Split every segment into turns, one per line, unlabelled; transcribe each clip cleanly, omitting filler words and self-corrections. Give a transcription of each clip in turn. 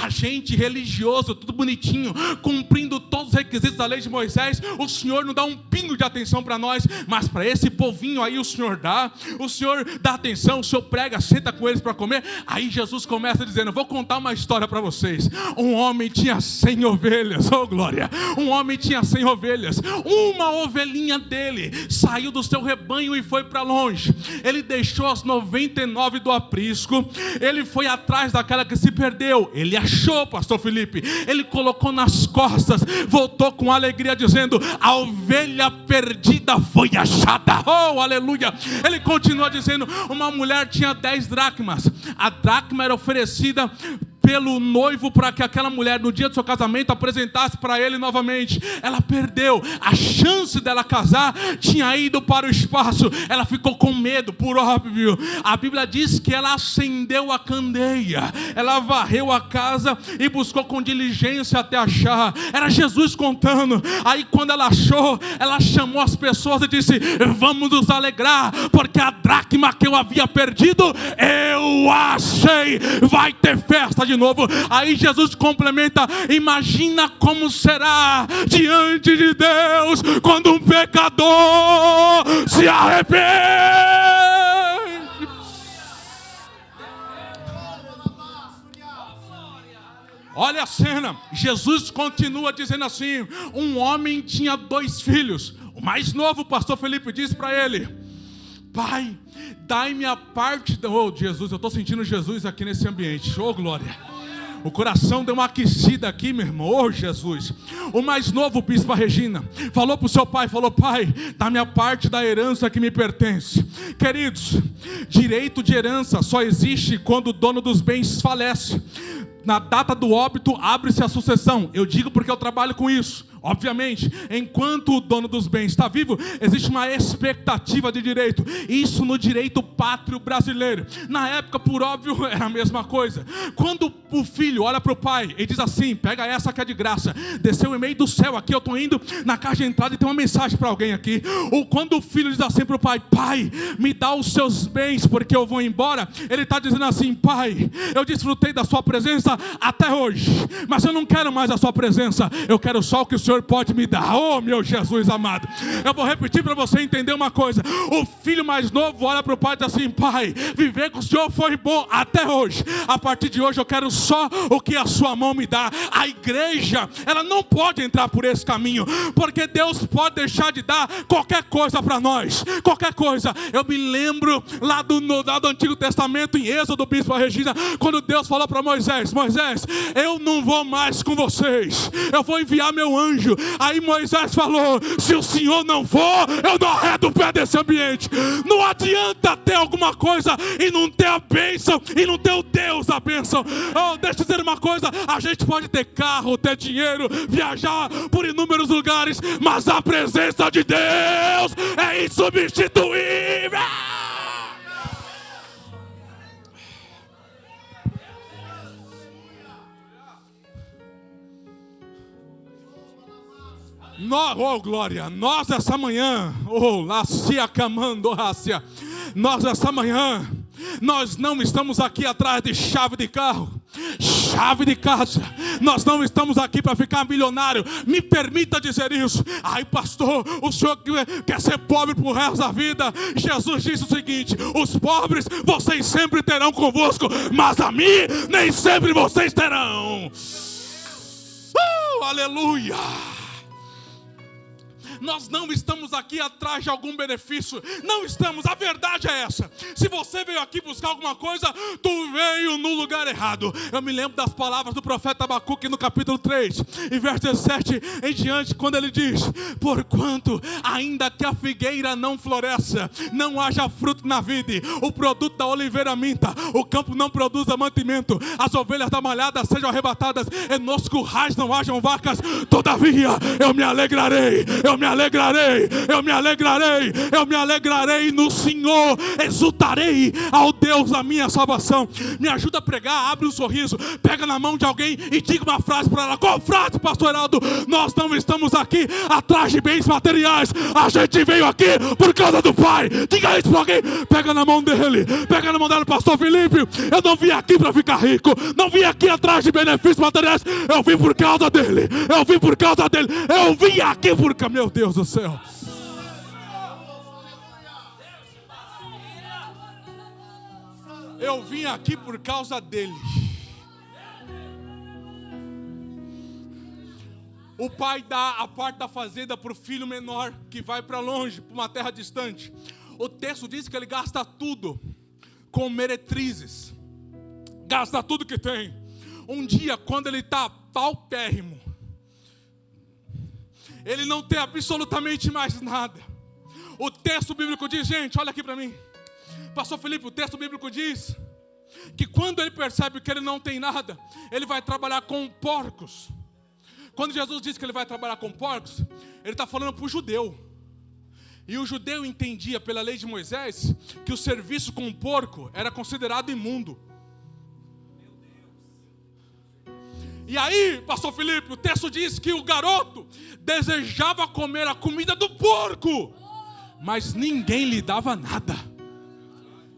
agente religioso, tudo bonitinho, cumprindo todos os requisitos da lei de Moisés, o Senhor não dá um pingo de atenção para nós, mas para esse povinho aí o Senhor dá atenção, o Senhor prega, senta com eles para comer. Aí Jesus começa dizendo: vou contar uma história para vocês. Um homem tinha 100 ovelhas, oh glória, um homem tinha 100 ovelhas, uma ovelhinha dele saiu do seu rebanho e foi para longe, ele deixou as 99 do aprisco, ele foi atrás daquela que se perdeu, ele achou, pastor Felipe, ele colocou nas costas, voltou com alegria dizendo: a ovelha perdida foi achada, oh aleluia. Ele continua dizendo: uma mulher tinha 10 dracmas, a dracma era oferecida pelo noivo para que aquela mulher no dia do seu casamento apresentasse para ele novamente. Ela perdeu, a chance dela casar tinha ido para o espaço, ela ficou com medo, por óbvio. A Bíblia diz que ela acendeu a candeia, ela varreu a casa e buscou com diligência até achar. Era Jesus contando. Aí quando ela achou, ela chamou as pessoas e disse: vamos nos alegrar, porque a dracma que eu havia perdido, eu achei, vai ter festa de novo. Aí Jesus complementa: imagina como será diante de Deus quando um pecador se arrepende. Olha a cena, Jesus continua dizendo assim: um homem tinha 2 filhos, o mais novo, o pastor Felipe disse para ele: pai, dai-me a parte, oh Jesus, eu estou sentindo Jesus aqui nesse ambiente, oh glória. O coração deu uma aquecida aqui, meu irmão, oh Jesus. O mais novo, Bispa Regina, falou para o seu pai, falou: pai, dá-me a parte da herança que me pertence. Queridos, direito de herança só existe quando o dono dos bens falece. Na data do óbito, abre-se a sucessão. Eu digo porque eu trabalho com isso. Obviamente, enquanto o dono dos bens está vivo, existe uma expectativa de direito. Isso no direito pátrio brasileiro. Na época, por óbvio, era a mesma coisa. Quando o filho olha para o pai e diz assim: pega essa que é de graça, desceu o e-mail do céu aqui, eu estou indo na caixa de entrada e tem uma mensagem para alguém aqui. Ou quando o filho diz assim para o pai: pai, me dá os seus bens porque eu vou embora, ele está dizendo assim: pai, eu desfrutei da sua presença até hoje, mas eu não quero mais a sua presença, eu quero só o que o Senhor pode me dar. Oh meu Jesus amado, eu vou repetir para você entender uma coisa. O filho mais novo olha para o pai e diz assim: pai, viver com o Senhor foi bom até hoje, a partir de hoje eu quero só o que a sua mão me dá. A igreja, ela não pode entrar por esse caminho, porque Deus pode deixar de dar qualquer coisa para nós, qualquer coisa. Eu me lembro lá do Antigo Testamento, em Êxodo, Bispa Regina, quando Deus falou para Moisés: Moisés, eu não vou mais com vocês, eu vou enviar meu anjo. Aí Moisés falou: se o Senhor não for, eu não arredo o pé desse ambiente. Não adianta ter alguma coisa e não ter a bênção, e não ter o Deus da bênção. Oh, deixa eu dizer uma coisa: a gente pode ter carro, ter dinheiro, viajar por inúmeros lugares, mas a presença de Deus é insubstituível. Oh glória, nós essa manhã, oh Lácia Camando Rácia, nós essa manhã, nós não estamos aqui atrás de chave de carro, chave de casa. Nós não estamos aqui para ficar milionário. Me permita dizer isso. Ai pastor, o senhor quer ser pobre pro resto da vida? Jesus disse o seguinte: os pobres vocês sempre terão convosco, mas a mim nem sempre vocês terão. Aleluia. Nós não estamos aqui atrás de algum benefício. Não estamos, a verdade é essa. Se você veio aqui buscar alguma coisa, tu veio no lugar errado. Eu me lembro das palavras do profeta Abacuque no capítulo 3 e verso 17 em diante, quando ele diz: porquanto ainda que a figueira não floresça, não haja fruto na vide, o produto da oliveira minta, o campo não produza mantimento, as ovelhas da malhada sejam arrebatadas, e nos currais não hajam vacas, todavia eu me alegrarei, eu me me alegrarei, eu me alegrarei, eu me alegrarei no Senhor, exultarei ao Deus da minha salvação. Me ajuda a pregar, abre um sorriso, pega na mão de alguém e diga uma frase para ela. Qual frase, pastor Heraldo? Nós não estamos aqui atrás de bens materiais, a gente veio aqui por causa do Pai. Diga isso para alguém, pega na mão dele, pega na mão dela. Pastor Felipe, eu não vim aqui para ficar rico, não vim aqui atrás de benefícios materiais, eu vim por causa dele, eu vim por causa dele, eu vim aqui por causa, meu Deus do céu. Eu vim aqui por causa dele. O pai dá a parte da fazenda para o filho menor que vai para longe, para uma terra distante. O texto diz que ele gasta tudo com meretrizes, gasta tudo que tem. Um dia, quando ele está paupérrimo, ele não tem absolutamente mais nada. O texto bíblico diz, gente, olha aqui para mim. Pastor Felipe, o texto bíblico diz que quando ele percebe que ele não tem nada, ele vai trabalhar com porcos. Quando Jesus diz que ele vai trabalhar com porcos, ele está falando para o judeu. E o judeu entendia pela lei de Moisés que o serviço com o porco era considerado imundo. E aí, pastor Felipe, o texto diz que o garoto desejava comer a comida do porco, mas ninguém lhe dava nada.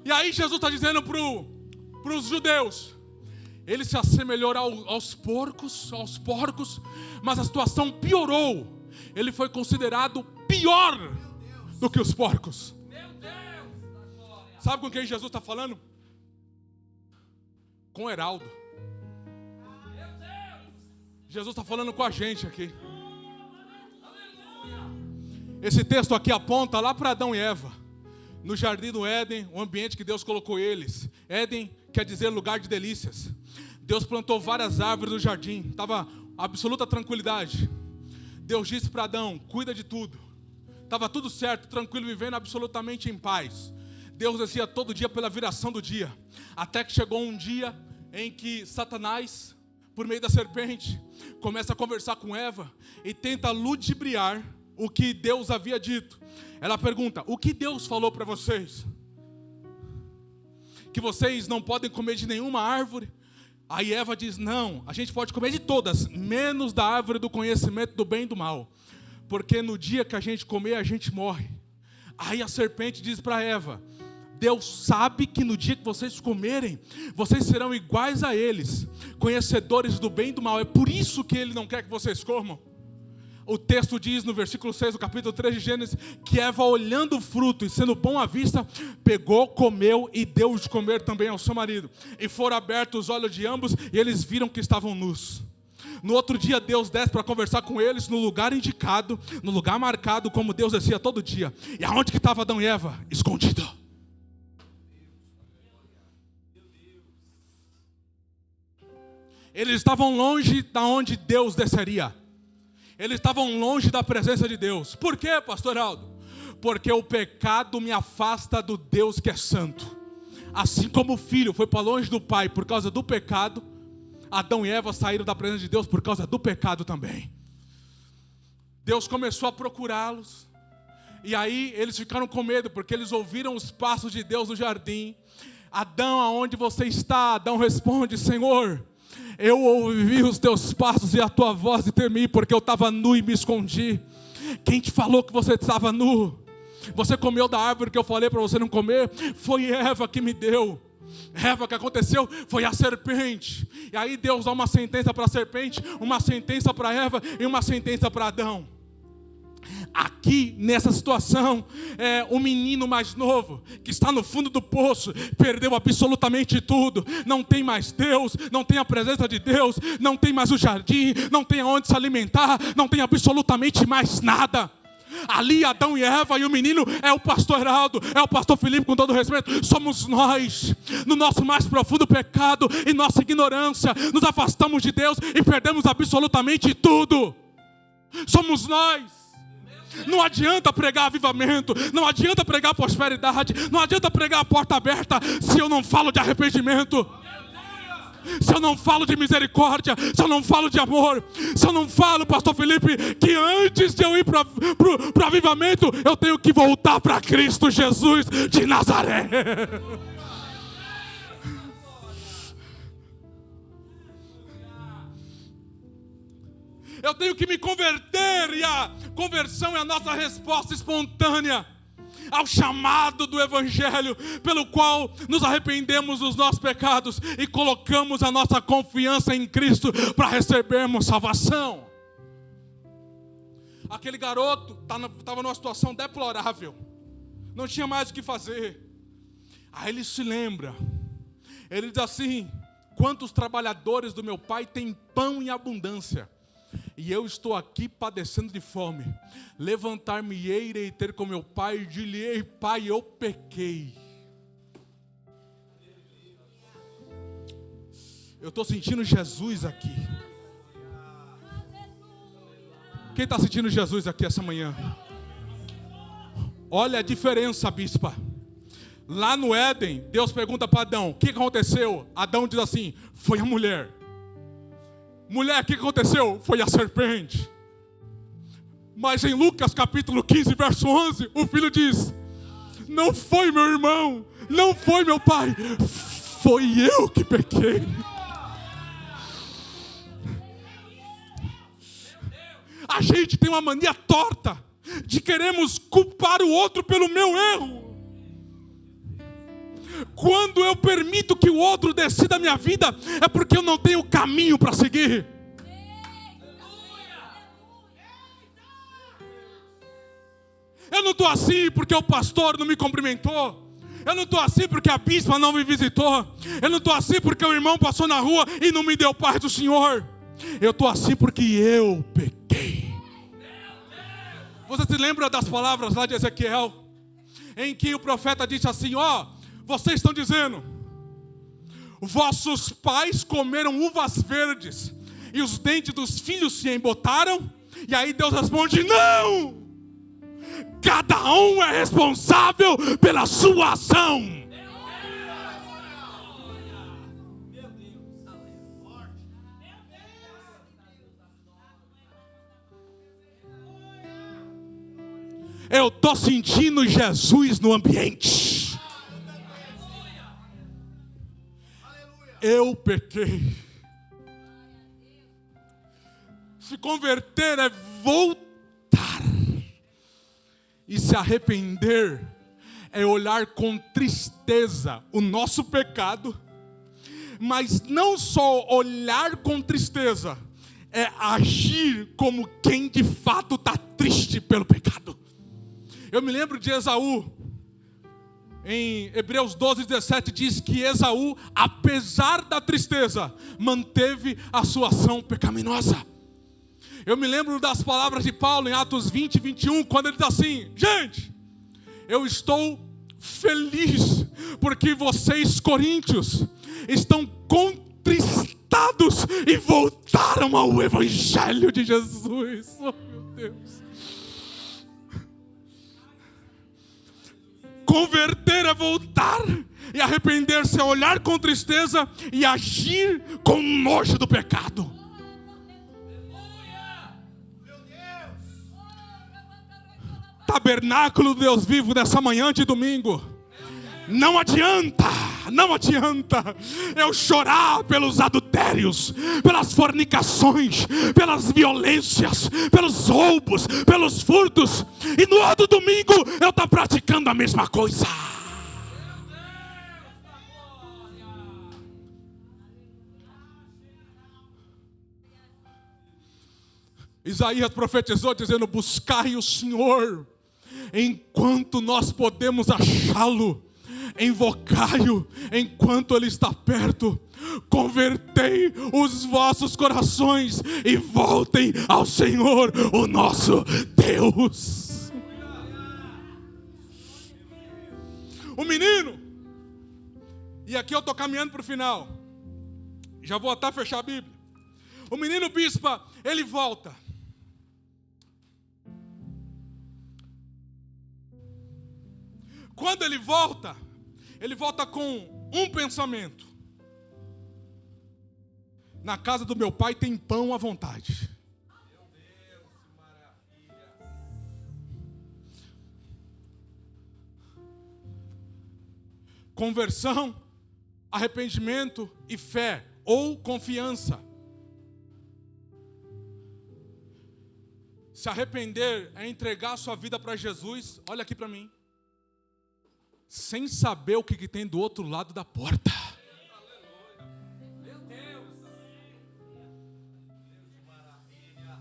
E aí Jesus está dizendo para os judeus, ele se assemelhou aos porcos, mas a situação piorou. Ele foi considerado pior do que os porcos. Sabe com quem Jesus está falando? Com o Heraldo. Jesus está falando com a gente aqui. Esse texto aqui aponta lá para Adão e Eva, no jardim do Éden, o ambiente que Deus colocou eles. Éden quer dizer lugar de delícias. Deus plantou várias árvores no jardim, estava absoluta tranquilidade. Deus disse para Adão, cuida de tudo. Estava tudo certo, tranquilo, vivendo absolutamente em paz. Deus descia todo dia pela viração do dia, até que chegou um dia em que Satanás, por meio da serpente, começa a conversar com Eva e tenta ludibriar o que Deus havia dito. Ela pergunta, o que Deus falou para vocês? Que vocês não podem comer de nenhuma árvore? Aí Eva diz, não, a gente pode comer de todas, menos da árvore do conhecimento do bem e do mal, porque no dia que a gente comer, a gente morre. Aí a serpente diz para Eva, Deus sabe que no dia que vocês comerem, vocês serão iguais a eles, conhecedores do bem e do mal, é por isso que Ele não quer que vocês comam. O texto diz no versículo 6 do capítulo 3 de Gênesis, que Eva, olhando o fruto e sendo bom à vista, pegou, comeu e deu de comer também ao seu marido. E foram abertos os olhos de ambos e eles viram que estavam nus. No outro dia Deus desce para conversar com eles no lugar indicado, no lugar marcado, como Deus descia todo dia. E aonde que estava Adão e Eva? Escondido. Eles estavam longe da onde Deus desceria. Eles estavam longe da presença de Deus. Por quê, pastor Heraldo? Porque o pecado me afasta do Deus que é santo. Assim como o filho foi para longe do pai por causa do pecado, Adão e Eva saíram da presença de Deus por causa do pecado também. Deus começou a procurá-los. E aí eles ficaram com medo, porque eles ouviram os passos de Deus no jardim. Adão, aonde você está? Adão responde, Senhor, eu ouvi os teus passos e a tua voz e temi, porque eu estava nu e me escondi. Quem te falou que você estava nu? Você comeu da árvore que eu falei para você não comer? Foi Eva que me deu. Eva, o que aconteceu? Foi a serpente. E aí Deus dá uma sentença para a serpente, uma sentença para Eva e uma sentença para Adão. Aqui nessa situação, o menino mais novo, que está no fundo do poço, perdeu absolutamente tudo. Não tem mais Deus, não tem a presença de Deus, não tem mais o jardim, não tem aonde se alimentar, não tem absolutamente mais nada. Ali Adão e Eva, e o menino é o pastor Heraldo, é o pastor Felipe, com todo respeito. Somos nós, no nosso mais profundo pecado e nossa ignorância, nos afastamos de Deus e perdemos absolutamente tudo. Somos nós. Não adianta pregar avivamento, não adianta pregar prosperidade, não adianta pregar a porta aberta se eu não falo de arrependimento. se eu não falo de misericórdia, se eu não falo de amor, se eu não falo, pastor Felipe, que antes de eu ir para o avivamento, eu tenho que voltar para Cristo Jesus de Nazaré. Eu tenho que me converter, e a conversão é a nossa resposta espontânea ao chamado do Evangelho, pelo qual nos arrependemos dos nossos pecados e colocamos a nossa confiança em Cristo para recebermos salvação. Aquele garoto estava numa situação deplorável, não tinha mais o que fazer. Aí ele se lembra, ele diz assim: quantos trabalhadores do meu pai têm pão em abundância, e eu estou aqui padecendo de fome. Levantar-me-ei, irei ter com meu pai, e dir-lhe-ei: pai, eu pequei. Eu estou sentindo Jesus aqui. Quem está sentindo Jesus aqui essa manhã? Olha a diferença, bispa. Lá no Éden, Deus pergunta para Adão: o que aconteceu? Adão diz assim: foi a mulher. Mulher, o que aconteceu? Foi a serpente. Mas em Lucas capítulo 15, verso 11, o filho diz: não foi meu irmão, não foi meu pai, foi eu que pequei. A gente tem uma mania torta de queremos culpar o outro pelo meu erro. Quando eu permito que o outro decida a minha vida, é porque eu não tenho caminho para seguir. Eu não estou assim porque o pastor não me cumprimentou. Eu não estou assim porque a bispa não me visitou. Eu não estou assim porque o irmão passou na rua e não me deu paz do Senhor. Eu estou assim porque eu pequei. Você se lembra das palavras lá de Ezequiel, em que o profeta disse assim: vocês estão dizendo, vossos pais comeram uvas verdes e os dentes dos filhos se embotaram? E aí Deus responde: não! Cada um é responsável pela sua ação. Eu estou sentindo Jesus no ambiente. Eu pequei. Se converter é voltar. E se arrepender é olhar com tristeza o nosso pecado. Mas não só olhar com tristeza, é agir como quem de fato está triste pelo pecado. Eu me lembro de Esaú. Em Hebreus 12:17 diz que Esaú, apesar da tristeza, manteve a sua ação pecaminosa. Eu me lembro das palavras de Paulo em Atos 20:21, quando ele diz assim: gente, eu estou feliz porque vocês, coríntios, estão contristados e voltaram ao Evangelho de Jesus. Oh, meu Deus. Converter é voltar, e arrepender-se é olhar com tristeza e agir com nojo do pecado. Tabernáculo do Deus vivo nessa manhã de domingo. Não adianta eu chorar pelos adultérios, pelas fornicações, pelas violências, pelos roubos, pelos furtos, e no outro domingo eu estou praticando a mesma coisa. Isaías profetizou dizendo: buscai o Senhor enquanto nós podemos achá-lo, invocai-o enquanto Ele está perto. Convertei os vossos corações e voltem ao Senhor, o nosso Deus. O menino, e aqui eu estou caminhando para o final, já vou até fechar a Bíblia. O menino bispa, ele volta. Quando ele volta com um pensamento: Na casa do meu pai tem pão à vontade.
Meu Deus, que maravilha.
Conversão, arrependimento e fé, ou confiança. Se arrepender é entregar a sua vida para Jesus, olha aqui para mim, sem saber o que tem do outro lado da porta.
Meu Deus. Deus de maravilhas.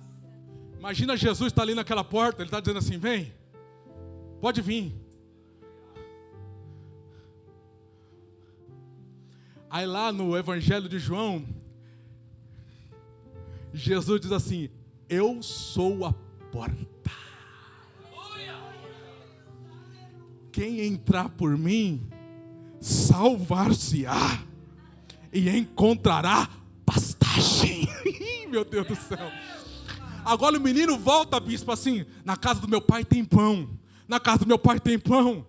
Imagina Jesus está ali naquela porta, ele está dizendo assim, vem, pode vir. Aí lá no Evangelho de João, Jesus diz assim, eu sou a porta. Quem entrar por mim, salvar-se-á e encontrará pastagem. Meu Deus do céu. Agora o menino volta, bispo, assim, na casa do meu pai tem pão. Na casa do meu pai tem pão.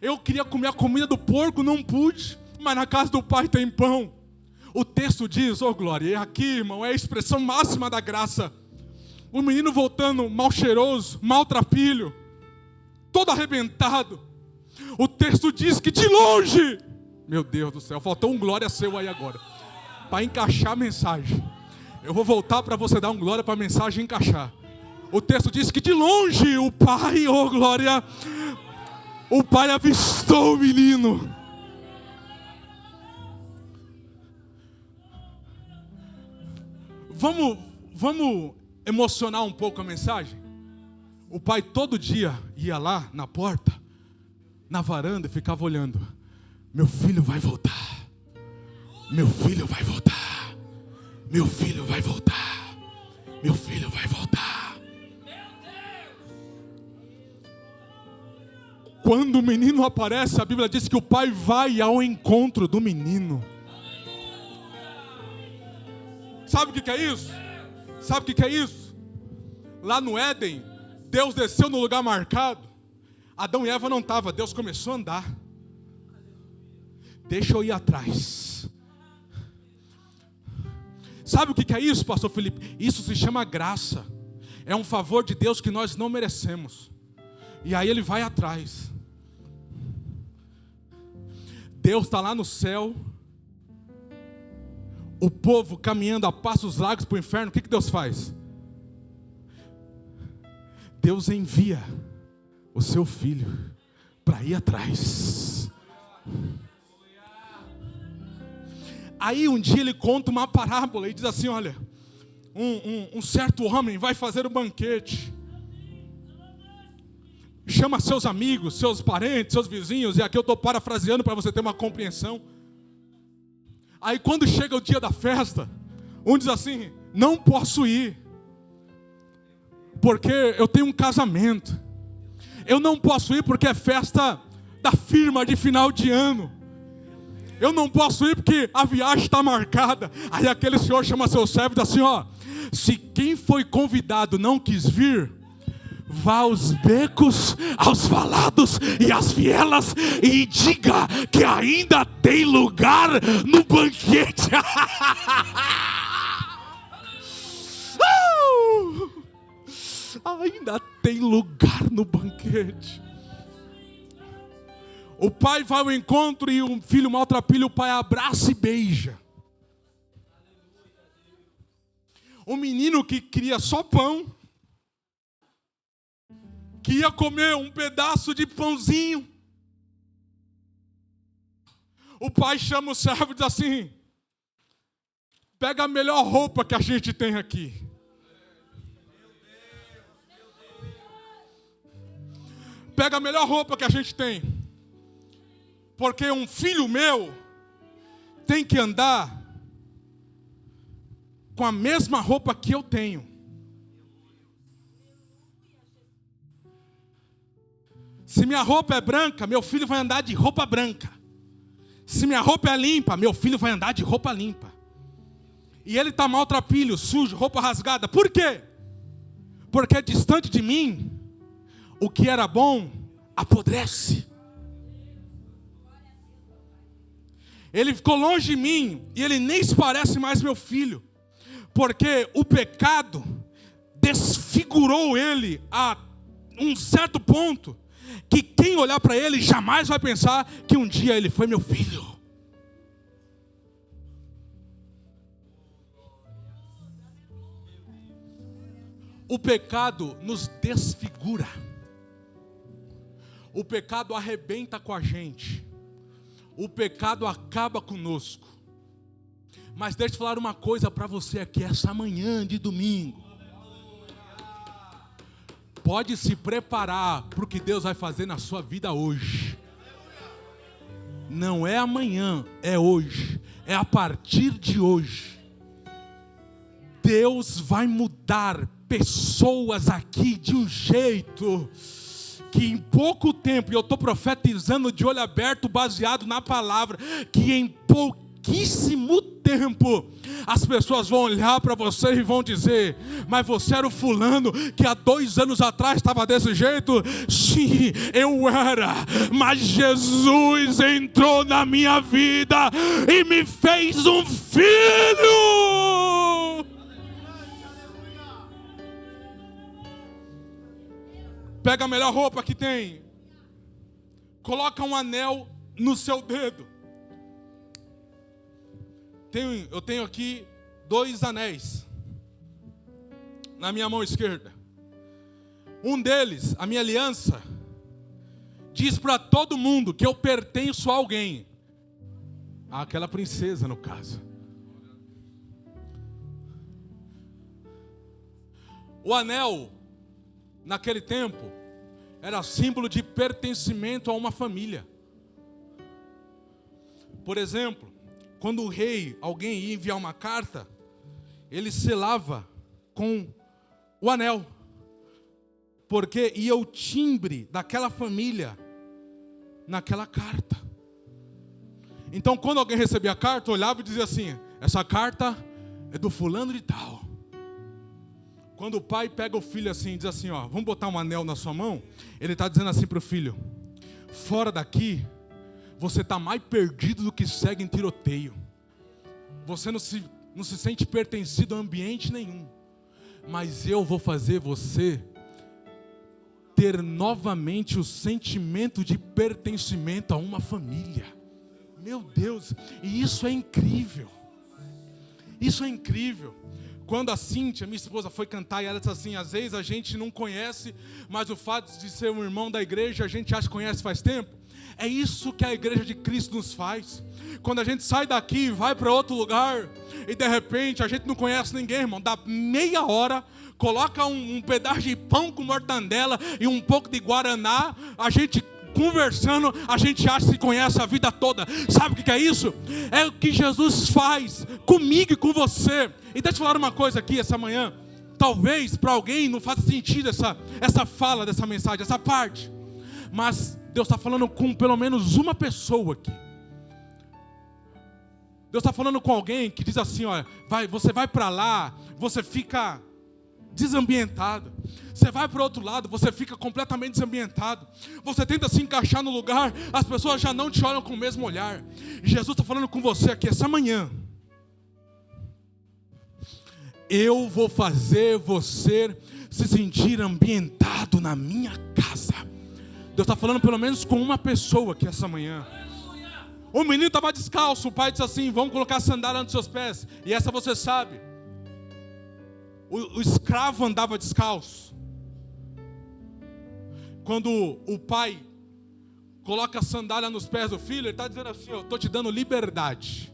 Eu queria comer a comida do porco, não pude, mas na casa do pai tem pão. O texto diz, oh glória, é aqui, irmão, é a expressão máxima da graça. O menino voltando mal cheiroso, maltrapilho, todo arrebentado. O texto diz que de longe, meu Deus do céu, faltou um glória seu aí agora, para encaixar a mensagem. Eu vou voltar para você dar um glória para a mensagem encaixar. O texto diz que de longe o pai, oh glória, o pai avistou o menino. Vamos emocionar um pouco a mensagem? O pai todo dia ia lá na porta, na varanda e ficava olhando. Meu filho vai voltar. Meu filho vai voltar. Meu filho vai voltar. Meu filho vai voltar. Quando o menino aparece, a Bíblia diz que o pai vai ao encontro do menino. Sabe o que é isso? Sabe o que é isso? Lá no Éden, Deus desceu no lugar marcado. Adão e Eva não estavam, Deus começou a andar. Deixa eu ir atrás. Sabe o que é isso, pastor Felipe? Isso se chama graça. É um favor de Deus que nós não merecemos. E aí ele vai atrás. Deus está lá no céu. O povo caminhando a passos largos para o inferno. O que Deus faz? Deus envia o seu filho para ir atrás. Aí um dia ele conta uma parábola e diz assim, olha, um certo homem vai fazer um banquete. Chama seus amigos, seus parentes, seus vizinhos, e aqui eu estou parafraseando para você ter uma compreensão. Aí quando chega o dia da festa, um diz assim, não posso ir, porque eu tenho um casamento. Eu não posso ir porque é festa da firma de final de ano. Eu não posso ir porque a viagem está marcada. Aí aquele senhor chama seu servo e diz assim, ó, se quem foi convidado não quis vir, vá aos becos, aos valados e às vielas e diga que ainda tem lugar no banquete. Ainda tem lugar no banquete. O pai vai ao encontro e o filho maltrapilha, o pai abraça e beija. O menino que queria só pão, que ia comer um pedaço de pãozinho. O pai chama o servo e diz assim, pega a melhor roupa que a gente tem aqui. Pega a melhor roupa que a gente tem. Porque um filho meu tem que andar com a mesma roupa que eu tenho. Se minha roupa é branca, meu filho vai andar de roupa branca. Se minha roupa é limpa, meu filho vai andar de roupa limpa. E ele está maltrapilho, sujo, roupa rasgada. Por quê? Porque distante de mim, o que era bom apodrece. Ele ficou longe de mim e ele nem se parece mais meu filho. Porque o pecado desfigurou ele a um certo ponto, que quem olhar para ele jamais vai pensar que um dia ele foi meu filho. O pecado nos desfigura. O pecado arrebenta com a gente. O pecado acaba conosco. Mas deixa eu falar uma coisa para você aqui essa manhã de domingo. Pode se preparar para o que Deus vai fazer na sua vida hoje. Não é amanhã, é hoje. É a partir de hoje. Deus vai mudar pessoas aqui de um jeito que em pouco tempo, e eu estou profetizando de olho aberto, baseado na palavra, que em pouquíssimo tempo as pessoas vão olhar para você e vão dizer: mas você era o fulano que há 2 anos atrás estava desse jeito? Sim, eu era, mas Jesus entrou na minha vida e me fez um filho. Pega a melhor roupa que tem, coloca um anel no seu dedo. Eu tenho aqui 2 anéis na minha mão esquerda. Um deles, a minha aliança, diz para todo mundo que eu pertenço a alguém. Àquela princesa, no caso. O anel, naquele tempo, era símbolo de pertencimento a uma família. Por exemplo, quando o rei, alguém ia enviar uma carta, ele selava com o anel, porque ia o timbre daquela família naquela carta. Então, quando alguém recebia a carta, olhava e dizia assim: essa carta é do fulano de tal. Quando o pai pega o filho assim e diz assim: ó, vamos botar um anel na sua mão, ele está dizendo assim para o filho: fora daqui, você está mais perdido do que cego em tiroteio. Você não se sente pertencido a ambiente nenhum. Mas eu vou fazer você ter novamente o sentimento de pertencimento a uma família. Meu Deus, e isso é incrível. Isso é incrível. Quando a Cíntia, minha esposa, foi cantar, e ela disse assim: às vezes a gente não conhece, mas o fato de ser um irmão da igreja, a gente acha que conhece faz tempo. É isso que a igreja de Cristo nos faz. Quando a gente sai daqui e vai para outro lugar, e de repente a gente não conhece ninguém, irmão, dá meia hora, coloca um pedaço de pão com mortandela e um pouco de guaraná, a gente conversando, a gente acha que conhece a vida toda. Sabe o que é isso? É o que Jesus faz comigo e com você. E deixa eu falar uma coisa aqui essa manhã. Talvez para alguém não faça sentido essa fala dessa mensagem, essa parte. Mas Deus está falando com pelo menos uma pessoa aqui. Deus está falando com alguém que diz assim: olha, você vai para lá, você fica desambientado. Você vai para o outro lado, você fica completamente desambientado. Você tenta se encaixar no lugar, as pessoas já não te olham com o mesmo olhar. E Jesus está falando com você aqui essa manhã: eu vou fazer você se sentir ambientado na minha casa. Deus está falando pelo menos com uma pessoa aqui essa manhã. O menino estava descalço, o pai disse assim: vamos colocar sandália nos seus pés. E essa você sabe. O escravo andava descalço. Quando o pai coloca a sandália nos pés do filho, ele está dizendo assim: eu estou te dando liberdade.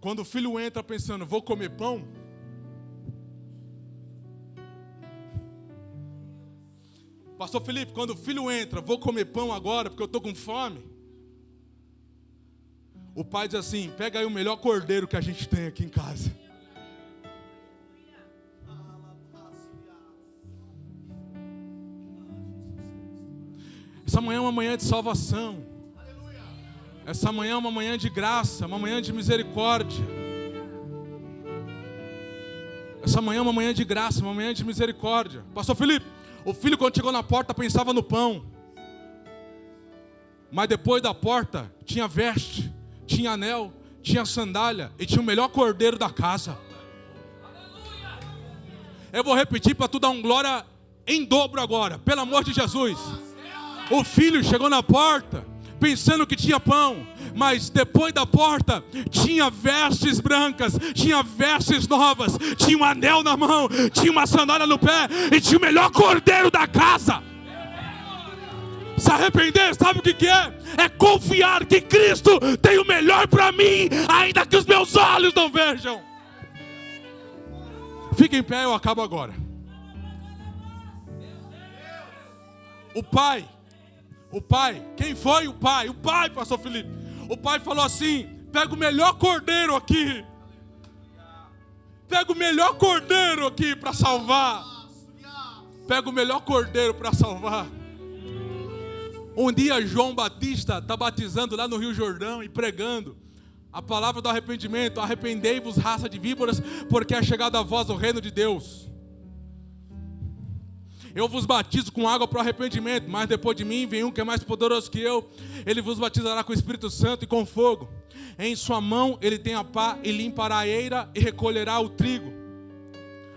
Quando o filho entra pensando: vou comer pão, Pastor Felipe, quando o filho entra: vou comer pão agora porque eu estou com fome, o pai diz assim: pega aí o melhor cordeiro que a gente tem aqui em casa. Essa manhã é uma manhã de salvação. Essa manhã é uma manhã de graça, uma manhã de misericórdia. Essa manhã é uma manhã de graça, uma manhã de misericórdia. Pastor Felipe, o filho quando chegou na porta pensava no pão. Mas depois da porta tinha veste, tinha anel, tinha sandália e tinha o melhor cordeiro da casa. Eu vou repetir para tu dar um glória em dobro agora, pelo amor de Jesus. O filho chegou na porta pensando que tinha pão, mas depois da porta tinha vestes brancas, tinha vestes novas, tinha um anel na mão, tinha uma sandália no pé e tinha o melhor cordeiro da casa. Se arrepender, sabe o que é? É confiar que Cristo tem o melhor para mim, ainda que os meus olhos não vejam. Fica em pé, eu acabo agora. O pai, quem foi o pai? O pai, pastor Felipe. O pai falou assim: pega o melhor cordeiro aqui. Pega o melhor cordeiro aqui para salvar. Pega o melhor cordeiro para salvar. Um dia João Batista está batizando lá no Rio Jordão e pregando a palavra do arrependimento. Arrependei-vos, raça de víboras, porque é chegado a vós o reino de Deus. Eu vos batizo com água para o arrependimento, mas depois de mim vem um que é mais poderoso que eu. Ele vos batizará com o Espírito Santo e com fogo. Em sua mão ele tem a pá e limpará a eira e recolherá o trigo.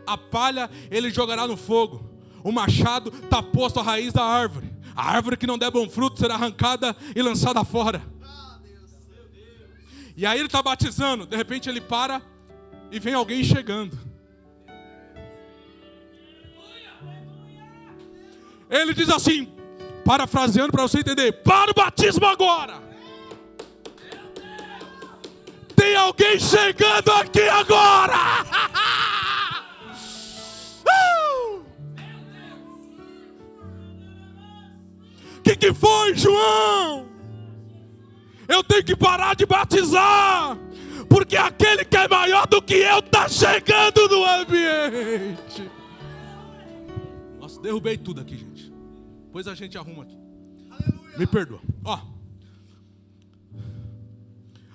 A palha ele jogará no fogo. O machado está posto à raiz da árvore. A árvore que não der bom fruto será arrancada e lançada fora. E aí ele está batizando. De repente ele para e vem alguém chegando. Ele diz assim, parafraseando para você entender: para o batismo agora. Tem alguém chegando aqui agora. Que foi, João? Eu tenho que parar de batizar, porque aquele que é maior do que eu está chegando no ambiente. Nossa, derrubei tudo aqui, gente. Depois a gente arruma aqui. Me perdoa. Ó,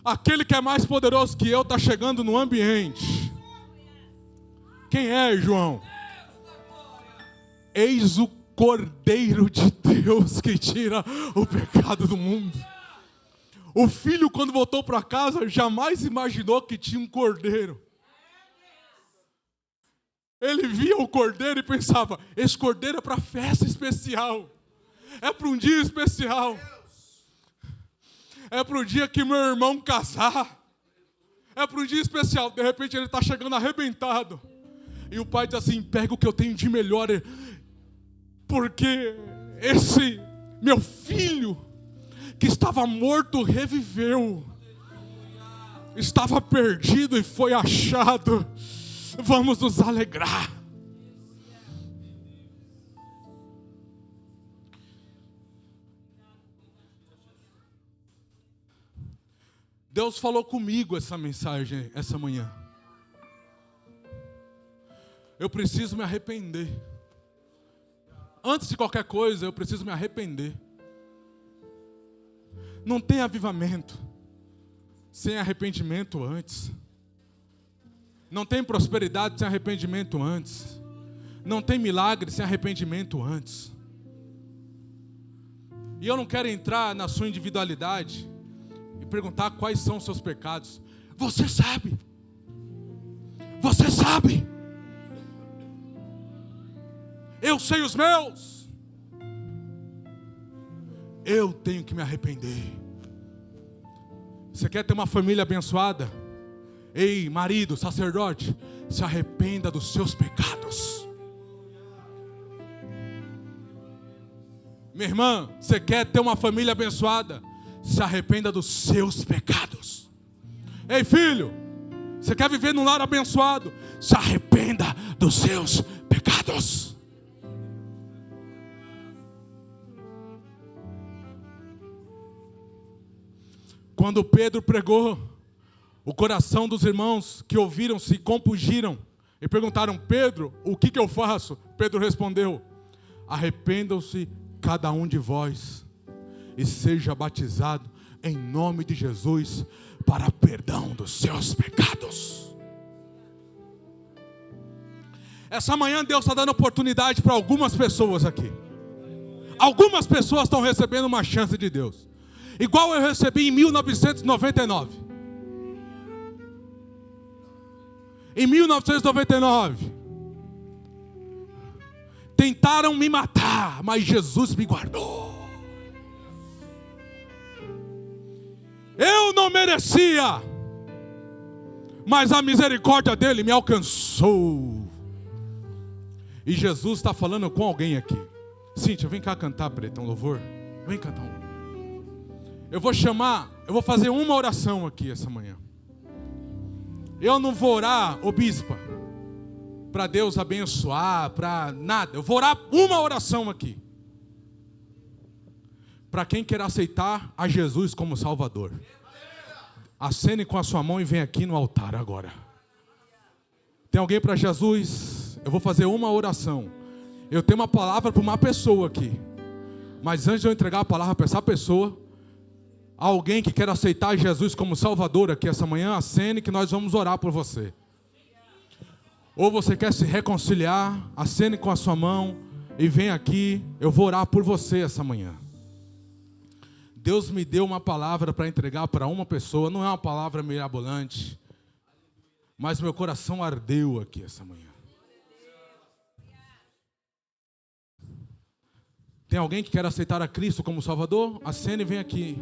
aquele que é mais poderoso que eu está chegando no ambiente. Quem é, João? Eis o Cordeiro de Deus que tira o pecado do mundo. O filho, quando voltou para casa, jamais imaginou que tinha um cordeiro. Ele via o cordeiro e pensava: esse cordeiro é para festa especial, é para um dia especial, é para o dia que meu irmão casar, é para um dia especial. De repente ele está chegando arrebentado, e o pai diz assim: pega o que eu tenho de melhor, porque esse meu filho que estava morto reviveu, estava perdido e foi achado. Vamos nos alegrar. Deus falou comigo essa mensagem essa manhã. Eu preciso me arrepender. Antes de qualquer coisa, eu preciso me arrepender. Não tem avivamento sem arrependimento antes. Não tem prosperidade sem arrependimento antes. Não tem milagre sem arrependimento antes. E eu não quero entrar na sua individualidade e perguntar quais são os seus pecados. Você sabe. Você sabe. Eu sei os meus. Eu tenho que me arrepender. Você quer ter uma família abençoada? Ei, marido, sacerdote, se arrependa dos seus pecados. Minha irmã, você quer ter uma família abençoada? Se arrependa dos seus pecados. Ei, filho, você quer viver num lar abençoado? Se arrependa dos seus pecados. Quando Pedro pregou, o coração dos irmãos que ouviram se compungiram e perguntaram: Pedro, o que eu faço? Pedro respondeu: arrependam-se cada um de vós e seja batizado em nome de Jesus para perdão dos seus pecados. Essa manhã Deus está dando oportunidade para algumas pessoas aqui. Algumas pessoas estão recebendo uma chance de Deus, igual eu recebi em 1999. Em 1999, tentaram me matar, mas Jesus me guardou. Eu não merecia, mas a misericórdia dele me alcançou. E Jesus está falando com alguém aqui. Cíntia, vem cá cantar, Preta, um louvor. Vem cantar um louvor. Eu vou fazer uma oração aqui essa manhã. Eu não vou orar, ô bispa, para Deus abençoar, para nada. Eu vou orar uma oração aqui. Para quem quer aceitar a Jesus como Salvador. Acene com a sua mão e vem aqui no altar agora. Tem alguém para Jesus? Eu vou fazer uma oração. Eu tenho uma palavra para uma pessoa aqui. Mas antes de eu entregar a palavra para essa pessoa, alguém que quer aceitar Jesus como Salvador aqui essa manhã, acene que nós vamos orar por você. Ou você quer se reconciliar, acene com a sua mão e vem aqui, eu vou orar por você essa manhã. Deus me deu uma palavra para entregar para uma pessoa, não é uma palavra mirabolante, mas meu coração ardeu aqui essa manhã. Tem alguém que quer aceitar a Cristo como Salvador? Acene e vem aqui.